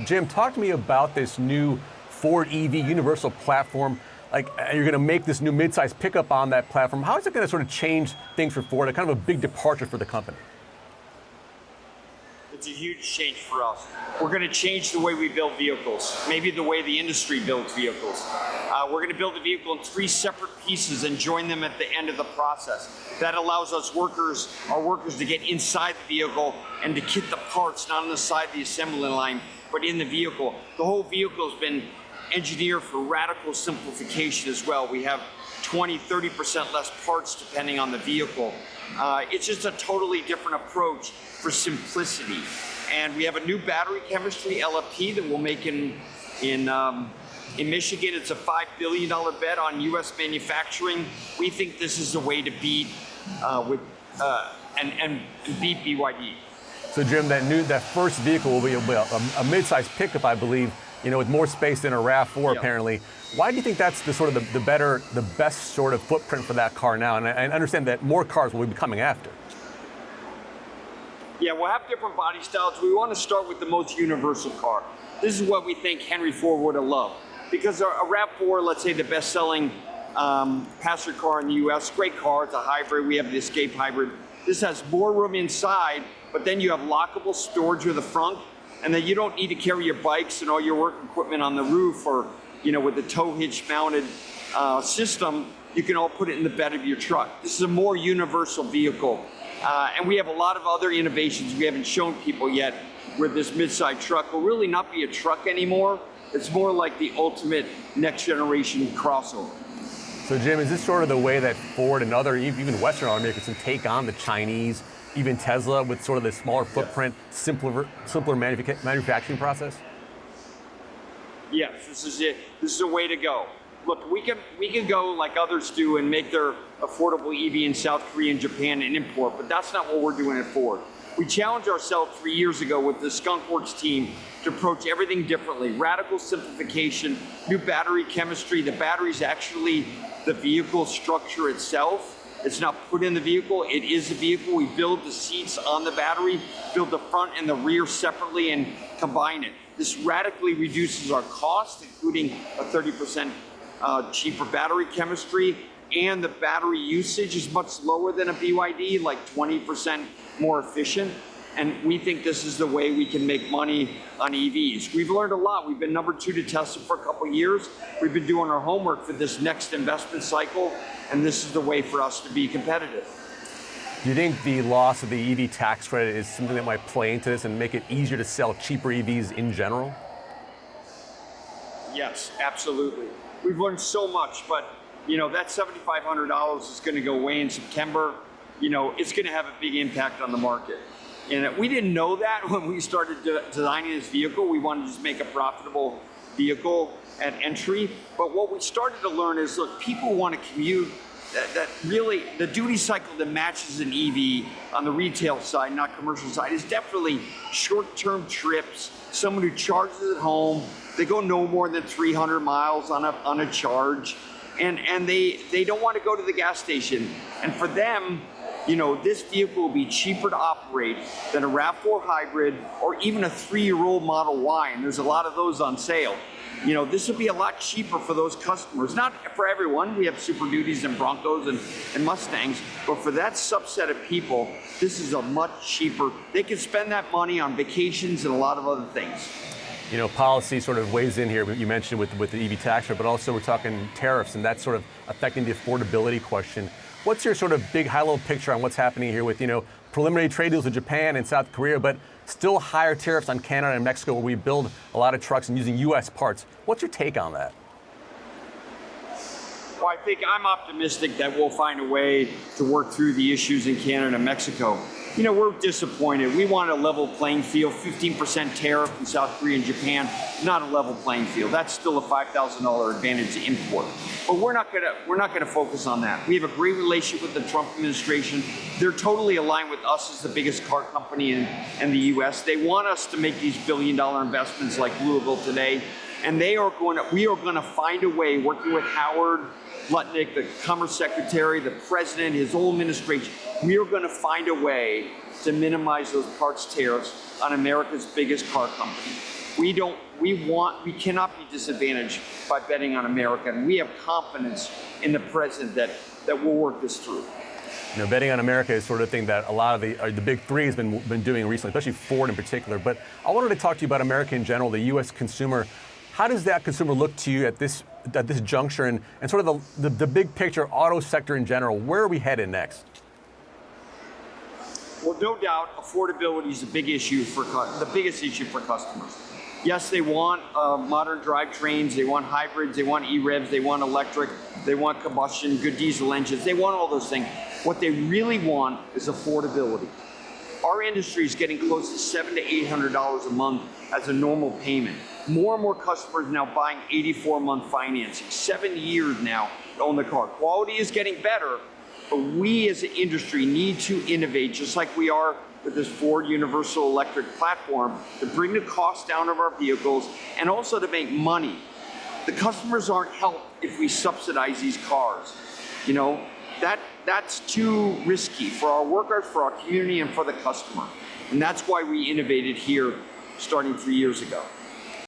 Jim, talk to me about this new Ford EV universal platform. Like, you're going to make this new midsize pickup on that platform. How is it going to sort of change things for Ford? A kind of a big departure for the company. It's a huge change for us. We're going to change the way we build vehicles, maybe the way the industry builds vehicles. We're going to build a vehicle in 3 separate pieces and join them at the end of the process. That allows us our workers to get inside the vehicle and to kit the parts, not on the side of the assembly line, but in the vehicle. The whole vehicle has been engineered for radical simplification as well. We have 20-30% less parts depending on the vehicle. It's just a totally different approach for simplicity. And we have a new battery chemistry, LFP, that we'll make in Michigan. It's a $5 billion bet on U.S. manufacturing. We think this is the way to beat and beat BYD. So Jim, that first vehicle will be a mid-size pickup, I believe, with more space than a RAV4 apparently. Why do you think that's the best sort of footprint for that car now? And I understand that more cars will be coming after. Yeah, we'll have different body styles. We want to start with the most universal car. This is what we think Henry Ford would have loved. Because a RAV4, let's say the best-selling passenger car in the US, great car, it's a hybrid, we have the Escape hybrid. This has more room inside, but then you have lockable storage with the front, and then you don't need to carry your bikes and all your work equipment on the roof, or with the tow hitch mounted system, you can all put it in the bed of your truck. This is a more universal vehicle. And we have a lot of other innovations we haven't shown people yet, where this mid-size truck will really not be a truck anymore. It's more like the ultimate next generation crossover. So Jim, is this sort of the way that Ford and other, even Western automakers, can take on the Chinese, even Tesla, with sort of the smaller footprint, simpler manufacturing process? Yes, this is it. This is a way to go. Look, we can go like others do and make their affordable EV in South Korea and Japan and import, but that's not what we're doing at Ford. We challenged ourselves 3 years ago with the Skunk Works team to approach everything differently. Radical simplification, new battery chemistry. The battery's actually the vehicle structure itself. It's not put in the vehicle, it is the vehicle. We build the seats on the battery, build the front and the rear separately, and combine it. This radically reduces our cost, including a 30% cheaper battery chemistry, and the battery usage is much lower than a BYD, like 20% more efficient. And we think this is the way we can make money on EVs. We've learned a lot. We've been number 2 to Tesla for a couple years. We've been doing our homework for this next investment cycle, and this is the way for us to be competitive. Do you think the loss of the EV tax credit is something that might play into this and make it easier to sell cheaper EVs in general? Yes, absolutely. We've learned so much, but that $7,500 is going to go away in September. It's going to have a big impact on the market. And we didn't know that when we started designing this vehicle. We wanted to just make a profitable vehicle at entry. But what we started to learn is, look, people want to commute. That really, the duty cycle that matches an EV on the retail side, not commercial side, is definitely short-term trips, someone who charges at home. They go no more than 300 miles on a charge, and they don't want to go to the gas station. And for them, this vehicle will be cheaper to operate than a RAV4 hybrid or even a 3-year-old Model Y, and there's a lot of those on sale. This will be a lot cheaper for those customers. Not for everyone. We have Super Duties and Broncos and Mustangs, but for that subset of people, this is a much cheaper. They can spend that money on vacations and a lot of other things. Policy sort of weighs in here. You mentioned with the EV tax rate, but also we're talking tariffs, and that's sort of affecting the affordability question. What's your sort of big high-level picture on what's happening here with, preliminary trade deals with Japan and South Korea, but still higher tariffs on Canada and Mexico, where we build a lot of trucks and using U.S. parts? What's your take on that? Well, I think I'm optimistic that we'll find a way to work through the issues in Canada and Mexico. We're disappointed. We want a level playing field. 15% tariff in South Korea and Japan, not a level playing field. That's still a $5,000 advantage to import. But we're not gonna focus on that. We have a great relationship with the Trump administration. They're totally aligned with us as the biggest car company in the U.S. They want us to make these billion-dollar investments like Louisville today, and we are going to find a way, working with Howard Lutnick, the Commerce Secretary, the President, his whole administration, we are going to find a way to minimize those parts tariffs on America's biggest car company. We cannot be disadvantaged by betting on America, and we have confidence in the president that we'll work this through. You know, betting on America is sort of thing that a lot of the big three has been doing recently, especially Ford in particular. But I wanted to talk to you about America in general, the U.S. consumer. How does that consumer look to you at this juncture, and sort of the big picture auto sector in general? Where are we headed next? Well, no doubt, affordability is the biggest issue for customers. Yes, they want modern drivetrains, they want hybrids, they want e-revs, they want electric, they want combustion, good diesel engines, they want all those things. What they really want is affordability. Our industry is getting close to $700 to $800 a month as a normal payment. More and more customers now buying 84-month financing, 7 years now to own the car. Quality is getting better, but we as an industry need to innovate, just like we are with this Ford Universal Electric platform, to bring the cost down of our vehicles and also to make money. The customers aren't helped if we subsidize these cars. You know, that's too risky for our workers, for our community, and for the customer. And that's why we innovated here starting 3 years ago.